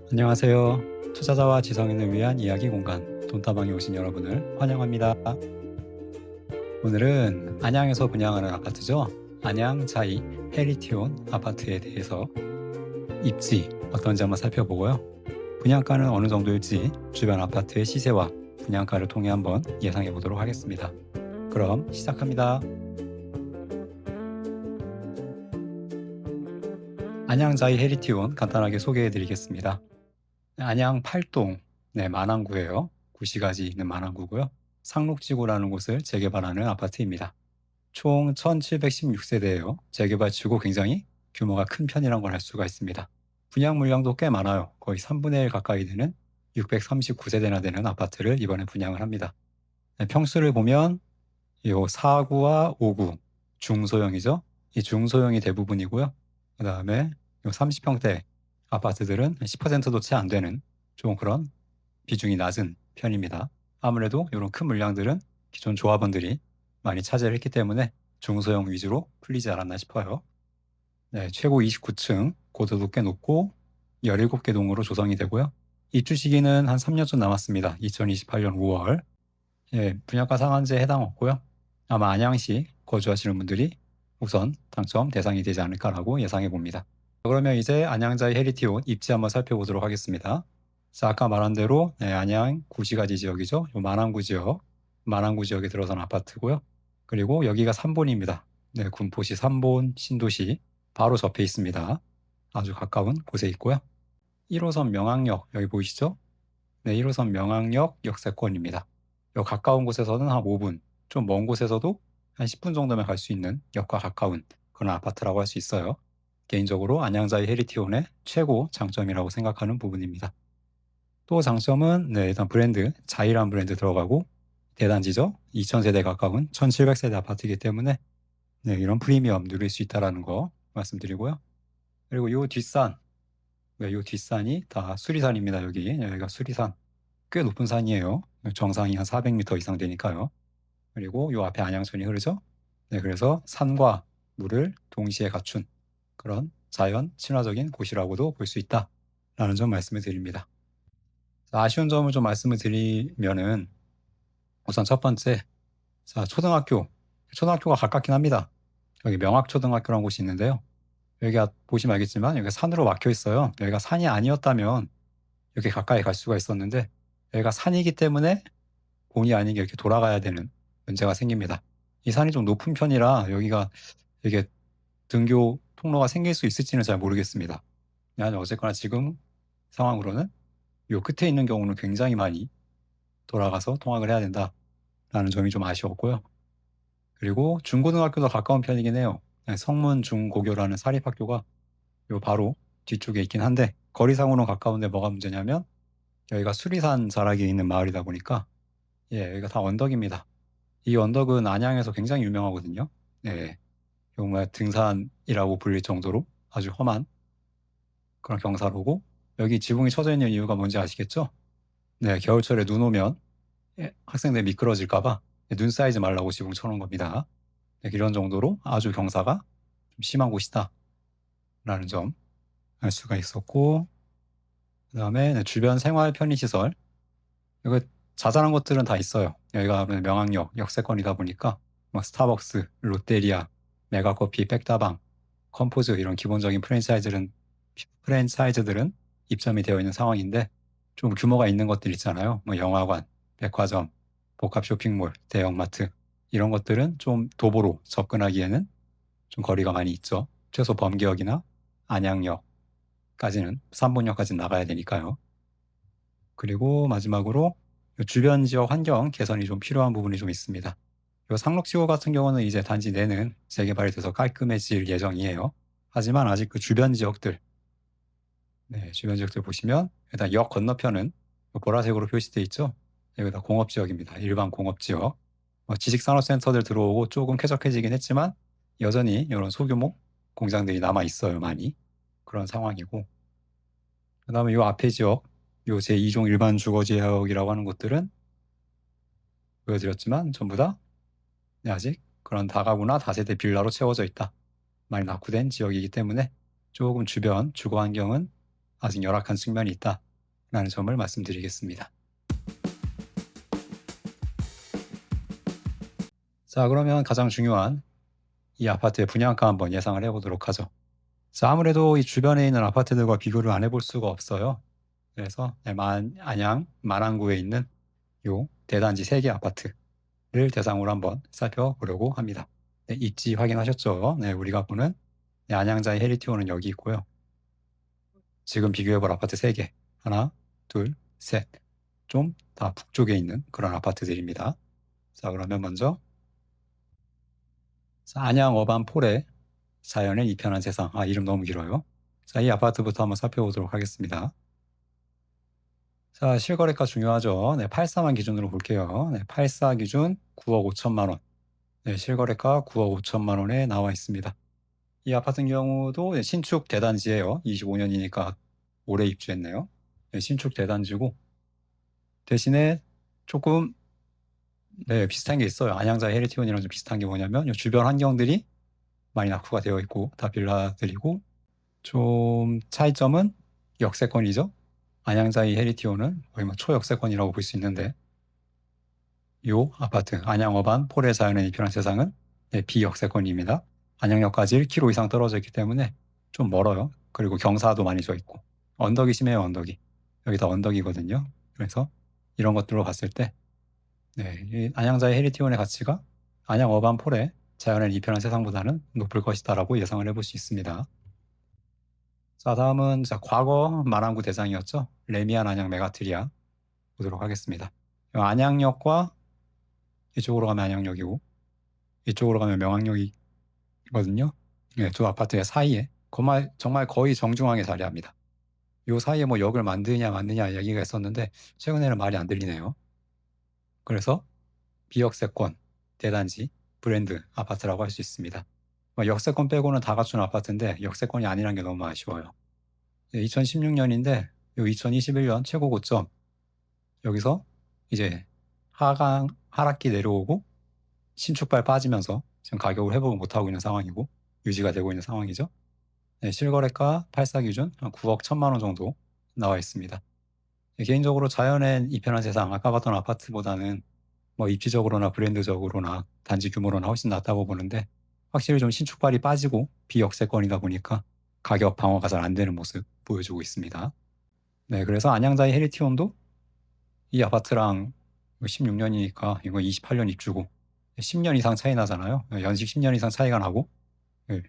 안녕하세요. 투자자와 지성인을 위한 이야기 공간 돈다방에 오신 여러분을 환영합니다. 오늘은 안양에서 분양하는 아파트죠. 안양 자이 헤리티온 아파트에 대해서 입지 어떤지 한번 살펴보고요. 분양가는 어느 정도일지 주변 아파트의 시세와 분양가를 통해 한번 예상해 보도록 하겠습니다. 그럼 시작합니다. 안양 자이 헤리티온 간단하게 소개해 드리겠습니다. 안양 팔동 만안구예요. 구시가지 있는 만안구고요. 상록지구라는 곳을 재개발하는 아파트입니다. 총 1716세대예요. 재개발치고 굉장히 규모가 큰 편이란 걸 알 수가 있습니다. 분양 물량도 꽤 많아요. 거의 3분의 1 가까이 되는 639세대나 되는 아파트를 이번에 분양을 합니다. 평수를 보면 이 4구와 5구 중소형이죠. 이 중소형이 대부분이고요. 그 다음에 30평대 아파트들은 10%도 채 안 되는 좀 그런 비중이 낮은 편입니다. 아무래도 이런 큰 물량들은 기존 조합원들이 많이 차지를 했기 때문에 중소형 위주로 풀리지 않았나 싶어요. 최고 29층, 고도도 꽤 높고 17개 동으로 조성이 되고요. 입주 시기는 한 3년쯤 남았습니다. 2028년 5월. 분양가 상한제에 해당 없고요. 아마 안양시 거주하시는 분들이 우선 당첨 대상이 되지 않을까라고 예상해 봅니다. 그러면 이제 안양자의 헤리티온 입지 한번 살펴보도록 하겠습니다. 자, 아까 말한 대로 안양 구시가지 지역이죠. 요 만안구 지역, 만안구 지역에 들어선 아파트고요. 그리고 여기가 3본입니다. 군포시 3본 신도시 바로 접해 있습니다. 아주 가까운 곳에 있고요. 1호선 명항역 여기 보이시죠? 1호선 명항역 역세권입니다. 요 가까운 곳에서는 한 5분, 좀 먼 곳에서도 한 10분 정도면 갈 수 있는 역과 가까운 그런 아파트라고 할 수 있어요. 개인적으로 안양자이 헤리티온의 최고 장점이라고 생각하는 부분입니다. 또 장점은 일단 브랜드, 자이란 브랜드 들어가고 대단지죠. 2000세대 가까운 1700세대 아파트이기 때문에 이런 프리미엄 누릴 수 있다는 거 말씀드리고요. 그리고 요 뒷산, 요 뒷산이 다 수리산입니다. 여기가 수리산. 꽤 높은 산이에요. 정상이 한 400m 이상 되니까요. 그리고 요 앞에 안양천이 흐르죠. 그래서 산과 물을 동시에 갖춘 그런 자연 친화적인 곳이라고도 볼 수 있다라는 점 말씀을 드립니다. 아쉬운 점을 좀 말씀을 드리면은 우선 첫 번째, 자, 초등학교가 가깝긴 합니다. 여기 명학초등학교라는 곳이 있는데요. 여기가 보시면 알겠지만 여기가 산으로 막혀 있어요. 여기가 산이 아니었다면 이렇게 가까이 갈 수가 있었는데 여기가 산이기 때문에 본의 아니게 이렇게 돌아가야 되는 문제가 생깁니다. 이 산이 좀 높은 편이라 여기가 이게 등교 통로가 생길 수 있을지는 잘 모르겠습니다. 어쨌거나 지금 상황으로는 요 끝에 있는 경우는 굉장히 많이 돌아가서 통학을 해야 된다라는 점이 좀 아쉬웠고요. 그리고 중고등학교도 가까운 편이긴 해요. 성문 중고교라는 사립학교가 요 바로 뒤쪽에 있긴 한데 거리상으로는 가까운데 뭐가 문제냐면 여기가 수리산 자락에 있는 마을이다 보니까 여기가 다 언덕입니다. 이 언덕은 안양에서 굉장히 유명하거든요. 정말 등산이라고 불릴 정도로 아주 험한 그런 경사로고 여기 지붕이 쳐져 있는 이유가 뭔지 아시겠죠? 겨울철에 눈 오면 학생들 미끄러질까 봐 눈 쌓이지 말라고 지붕 쳐놓은 겁니다. 이런 정도로 아주 경사가 좀 심한 곳이다 라는 점 알 수가 있었고 그 다음에 주변 생활 편의시설 이거 자잘한 것들은 다 있어요. 여기가 명항역 역세권이다 보니까 뭐 스타벅스, 롯데리아, 메가커피, 백다방, 컴포즈 이런 기본적인 프랜차이즈들은 입점이 되어 있는 상황인데 좀 규모가 있는 것들 있잖아요. 뭐 영화관, 백화점, 복합 쇼핑몰, 대형마트 이런 것들은 좀 도보로 접근하기에는 좀 거리가 많이 있죠. 최소 범기역이나 안양역까지는 3본역까지 나가야 되니까요. 그리고 마지막으로 주변 지역 환경 개선이 좀 필요한 부분이 좀 있습니다. 요 상록지구 같은 경우는 이제 단지 내는 재개발이 돼서 깔끔해질 예정이에요. 하지만 아직 그 주변 지역들 보시면 일단 역 건너편은 보라색으로 표시되어 있죠. 여기다 공업지역입니다. 일반 공업지역. 지식산업센터들 들어오고 조금 쾌적해지긴 했지만 여전히 이런 소규모 공장들이 남아 있어요. 많이. 그런 상황이고. 그 다음에 요 앞에 지역, 요 제2종 일반 주거지역이라고 하는 곳들은 보여드렸지만 전부 다 아직 그런 다가구나 다세대 빌라로 채워져 있다. 많이 낙후된 지역이기 때문에 조금 주변 주거 환경은 아직 열악한 측면이 있다라는 점을 말씀드리겠습니다. 자, 그러면 가장 중요한 이 아파트의 분양가 한번 예상을 해보도록 하죠. 자, 아무래도 이 주변에 있는 아파트들과 비교를 안 해볼 수가 없어요. 그래서 안양 만안구에 있는 요 대단지 3개 아파트를 대상으로 한번 살펴보려고 합니다. 네, 입지 확인하셨죠? 네, 우리가 보는 안양자의 헤리티온은 여기 있고요. 지금 비교해볼 아파트 3개. 하나, 둘, 셋. 좀 다 북쪽에 있는 그런 아파트들입니다. 자, 그러면 먼저 안양 어반폴의 자연의 이편한 세상. 이름 너무 길어요. 자, 이 아파트부터 한번 살펴보도록 하겠습니다. 자, 실거래가 중요하죠. 네, 84만 기준으로 볼게요. 네, 84 기준 9억 5천만 원. 네, 실거래가 9억 5천만 원에 나와 있습니다. 이 아파트 같은 경우도 신축 대단지예요. 25년이니까 올해 입주했네요. 네, 신축 대단지고 대신에 조금 비슷한 게 있어요. 안양자 헤리티온이랑 좀 비슷한 게 뭐냐면 주변 환경들이 많이 낙후가 되어 있고 다 빌라들이고 좀 차이점은 역세권이죠. 안양자이 헤리티온은 거의 뭐 초역세권이라고 볼 수 있는데 요 아파트 안양어반 폴의 자연의 이편한 세상은 비역세권입니다. 안양역까지 1km 이상 떨어져 있기 때문에 좀 멀어요. 그리고 경사도 많이 져 있고 언덕이 심해요. 언덕이 여기 다 언덕이거든요. 그래서 이런 것들로 봤을 때 이 안양자의 헤리티온의 가치가 안양어반 폴의 자연의 이편한 세상보다는 높을 것이다라고 예상을 해볼 수 있습니다. 자, 다음은 과거 만안구 대장이었죠. 레미안 안양 메가트리아 보도록 하겠습니다. 안양역과 이쪽으로 가면 안양역이고 이쪽으로 가면 명항역이거든요. 네, 두 아파트의 사이에 정말 거의 정중앙에 자리합니다. 요 사이에 뭐 역을 만드냐 맞느냐 얘기가 있었는데 최근에는 말이 안 들리네요. 그래서 비역세권 대단지 브랜드 아파트라고 할 수 있습니다. 역세권 빼고는 다 갖춘 아파트인데 역세권이 아니란 게 너무 아쉬워요. 2016년인데 2021년 최고 고점 여기서 이제 하락기 내려오고 신축발 빠지면서 지금 가격을 회복을 못하고 있는 상황이고 유지가 되고 있는 상황이죠. 네, 실거래가 84 기준 9억 1천만 원 정도 나와 있습니다. 개인적으로 자연의 이편한 세상 아까 봤던 아파트보다는 뭐 입지적으로나 브랜드적으로나 단지 규모로나 훨씬 낫다고 보는데 확실히 좀 신축발이 빠지고 비역세권이다 보니까 가격 방어가 잘 안 되는 모습 보여주고 있습니다. 네, 그래서 안양자의 헤리티온도 이 아파트랑 16년이니까 이거 28년 입주고 10년 이상 차이 나잖아요. 연식 10년 이상 차이가 나고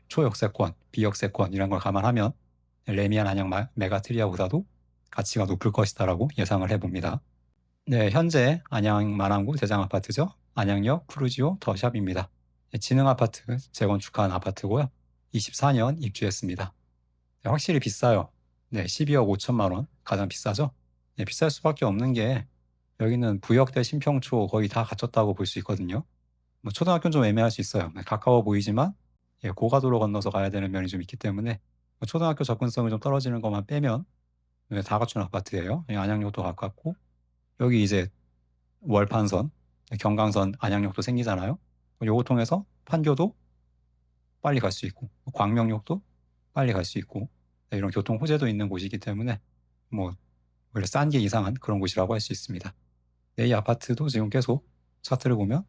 초역세권, 비역세권 이런 걸 감안하면 레미안 안양 메가트리아보다도 가치가 높을 것이다라고 예상을 해봅니다. 네, 현재 안양 만안구 대장 아파트죠. 안양역 푸르지오 더샵입니다. 지능 아파트 재건축한 아파트고요. 24년 입주했습니다. 확실히 비싸요. 네, 12억 5천만 원 가장 비싸죠. 네, 비쌀 수밖에 없는 게 여기는 부역대 신평초 거의 다 갖췄다고 볼 수 있거든요. 뭐 초등학교는 좀 애매할 수 있어요. 가까워 보이지만 고가도로 건너서 가야 되는 면이 좀 있기 때문에 초등학교 접근성이 좀 떨어지는 것만 빼면 다 갖춘 아파트예요. 안양역도 가깝고 여기 이제 월판선, 경강선 안양역도 생기잖아요. 요거 통해서 판교도 빨리 갈 수 있고 광명역도 빨리 갈 수 있고 이런 교통 호재도 있는 곳이기 때문에 뭐 원래 싼 게 이상한 그런 곳이라고 할 수 있습니다. 이 아파트도 지금 계속 차트를 보면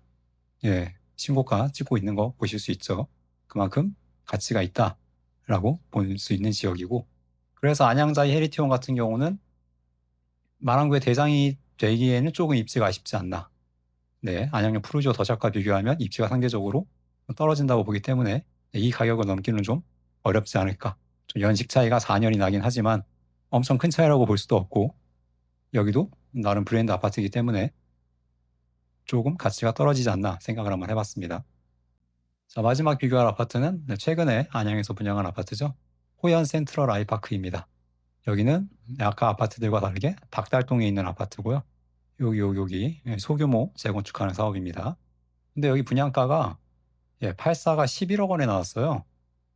신고가 찍고 있는 거 보실 수 있죠. 그만큼 가치가 있다라고 볼 수 있는 지역이고 그래서 안양자이 헤리티온 같은 경우는 만안구의 대장이 되기에는 조금 입지가 아쉽지 않나. 네, 안양역 푸르지오 더샵과 비교하면 입지가 상대적으로 떨어진다고 보기 때문에 이 가격을 넘기는 좀 어렵지 않을까. 좀 연식 차이가 4년이 나긴 하지만 엄청 큰 차이라고 볼 수도 없고 여기도 나름 브랜드 아파트이기 때문에 조금 가치가 떨어지지 않나 생각을 한번 해봤습니다. 자, 마지막 비교할 아파트는 최근에 안양에서 분양한 아파트죠. 호연 센트럴 아이파크입니다. 여기는 아까 아파트들과 다르게 박달동에 있는 아파트고요. 여기 소규모 재건축하는 사업입니다. 근데 여기 분양가가 84가 11억 원에 나왔어요.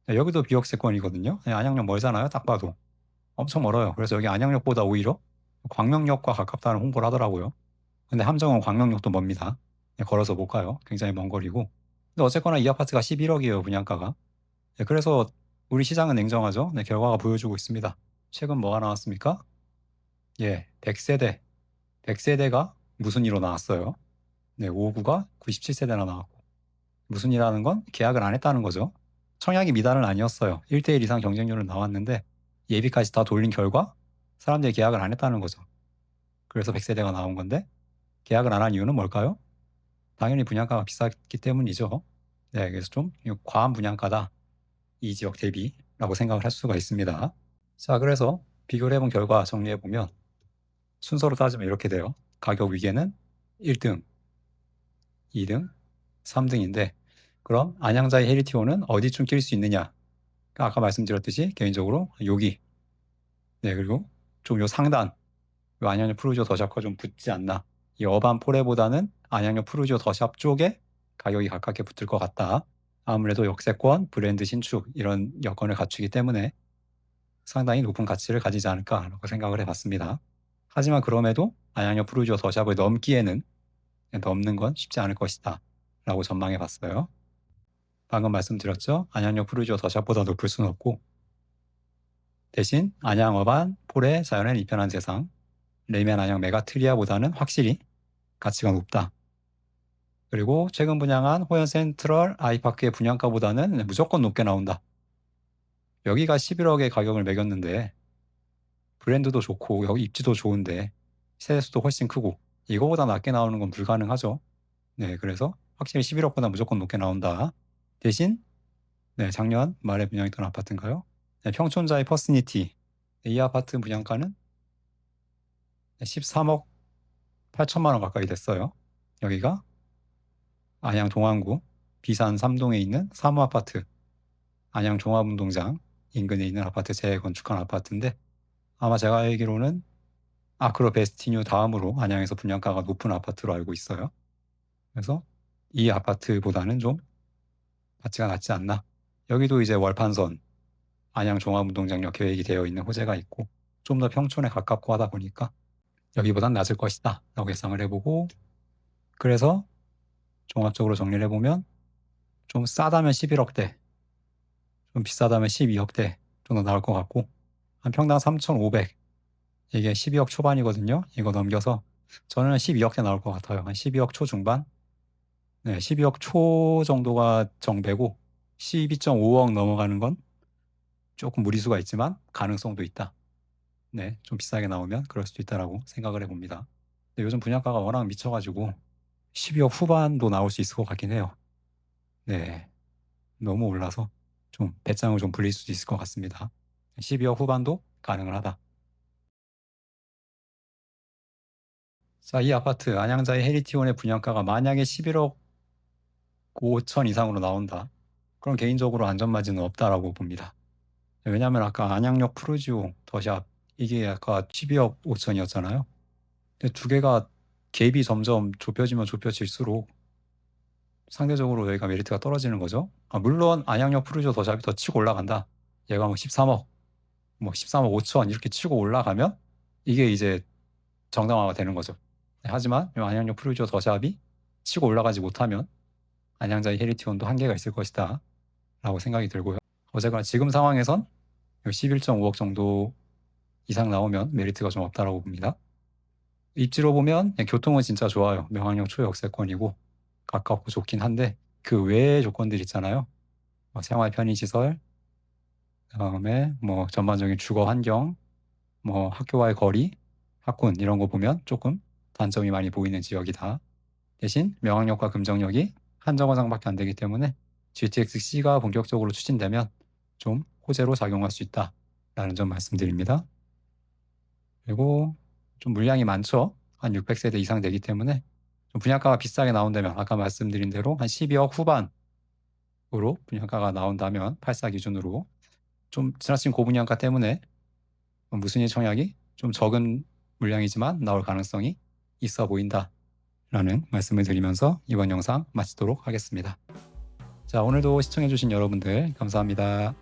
여기도 비역세권이거든요. 안양역 멀잖아요. 딱 봐도. 엄청 멀어요. 그래서 여기 안양역보다 오히려 광명역과 가깝다는 홍보를 하더라고요. 근데 함정은 광명역도 멉니다. 걸어서 못 가요. 굉장히 먼 거리고. 근데 어쨌거나 이 아파트가 11억이에요. 분양가가. 그래서 우리 시장은 냉정하죠. 결과가 보여주고 있습니다. 최근 뭐가 나왔습니까? 예, 100세대. 100세대가 무슨 이로 나왔어요? 네, 5구가 97세대나 나왔고. 무슨 이라는 건 계약을 안 했다는 거죠. 청약이 미달은 아니었어요. 1대1 이상 경쟁률은 나왔는데 예비까지 다 돌린 결과 사람들이 계약을 안 했다는 거죠. 그래서 100세대가 나온 건데 계약을 안 한 이유는 뭘까요? 당연히 분양가가 비쌌기 때문이죠. 네, 그래서 좀 과한 분양가다. 이 지역 대비라고 생각을 할 수가 있습니다. 자, 그래서 비교를 해본 결과 정리해보면 순서로 따지면 이렇게 돼요. 가격 위계는 1등, 2등, 3등인데 그럼 안양자의 헤리티온은 어디쯤 낄 수 있느냐? 아까 말씀드렸듯이 개인적으로 여기, 네, 그리고 좀 요 상단, 요 안양역 푸르지오 더샵과 좀 붙지 않나. 이 어반 포레보다는 안양역 푸르지오 더샵 쪽에 가격이 가깝게 붙을 것 같다. 아무래도 역세권, 브랜드 신축 이런 여건을 갖추기 때문에 상당히 높은 가치를 가지지 않을까라고 생각을 해봤습니다. 하지만 그럼에도 안양역 푸르지오 더샵을 넘는 건 쉽지 않을 것이다 라고 전망해봤어요. 방금 말씀드렸죠. 안양역 푸르지오 더샵보다 높을 수는 없고 대신 안양 어반, 폴의 자연의 이편한 세상, 레이맨 안양 메가트리아보다는 확실히 가치가 높다. 그리고 최근 분양한 호연 센트럴 아이파크의 분양가보다는 무조건 높게 나온다. 여기가 11억의 가격을 매겼는데 브랜드도 좋고 여기 입지도 좋은데 세대수도 훨씬 크고 이거보다 낮게 나오는 건 불가능하죠. 네, 그래서 확실히 11억보다 무조건 높게 나온다. 대신 네, 작년 말에 분양했던 아파트인가요? 네, 평촌자의 퍼스니티. 이 아파트 분양가는 13억 8천만 원 가까이 됐어요. 여기가 안양 동안구 비산 3동에 있는 사무아파트, 안양 종합운동장 인근에 있는 아파트 재건축한 아파트인데 아마 제가 알기로는 아크로 베스티뉴 다음으로 안양에서 분양가가 높은 아파트로 알고 있어요. 그래서 이 아파트보다는 좀 가치가 낮지 않나. 여기도 이제 월판선 안양 종합운동장역 계획이 되어 있는 호재가 있고 좀 더 평촌에 가깝고 하다 보니까 여기보단 낮을 것이다 라고 예상을 해보고 그래서 종합적으로 정리를 해보면 좀 싸다면 11억대, 좀 비싸다면 12억대 정도 나올 것 같고 한 평당 3,500 이게 12억 초반이거든요. 이거 넘겨서 저는 12억대 나올 것 같아요. 한 12억 초중반? 네, 12억 초 정도가 정배고 12.5억 넘어가는 건 조금 무리수가 있지만 가능성도 있다. 네, 좀 비싸게 나오면 그럴 수도 있다라고 생각을 해봅니다. 근데 요즘 분양가가 워낙 미쳐가지고 12억 후반도 나올 수 있을 것 같긴 해요. 네, 너무 올라서 좀 배짱을 좀 불릴 수도 있을 것 같습니다. 12억 후반도 가능을 하다. 자, 이 아파트 안양자의 헤리티온의 분양가가 만약에 11억 5천 이상으로 나온다. 그럼 개인적으로 안전마진은 없다라고 봅니다. 왜냐하면 아까 안양역 푸르지오 더샵 이게 아까 12억 5천이었잖아요. 근데 두 개가 갭이 점점 좁혀지면 좁혀질수록 상대적으로 여기가 메리트가 떨어지는 거죠. 물론 안양역 푸르지오 더샵이 더 치고 올라간다. 얘가 뭐 13억, 뭐 13억 5천 이렇게 치고 올라가면 이게 이제 정당화가 되는 거죠. 하지만 이 안양역 푸르지오 더샵이 치고 올라가지 못하면 안양자의 헤리티온도 한계가 있을 것이다 라고 생각이 들고요. 어쨌거나 지금 상황에선 11.5억 정도 이상 나오면 메리트가 좀 없다라고 봅니다. 입지로 보면 교통은 진짜 좋아요. 명항역 초역세권이고 가깝고 좋긴 한데 그 외의 조건들 있잖아요. 생활 편의시설, 그다음에 뭐 전반적인 주거 환경, 뭐 학교와의 거리, 학군 이런 거 보면 조금 단점이 많이 보이는 지역이다. 대신 명항역과 금정역이 한 정거장밖에 안 되기 때문에 GTX-C가 본격적으로 추진되면 좀 호재로 작용할 수 있다라는 점 말씀드립니다. 그리고 좀 물량이 많죠. 한 600세대 이상 되기 때문에 좀 분양가가 비싸게 나온다면 아까 말씀드린 대로 한 12억 후반으로 분양가가 나온다면 84 기준으로 좀 지나친 고분양가 때문에 무순위 청약이 좀 적은 물량이지만 나올 가능성이 있어 보인다라는 말씀을 드리면서 이번 영상 마치도록 하겠습니다. 자, 오늘도 시청해주신 여러분들 감사합니다.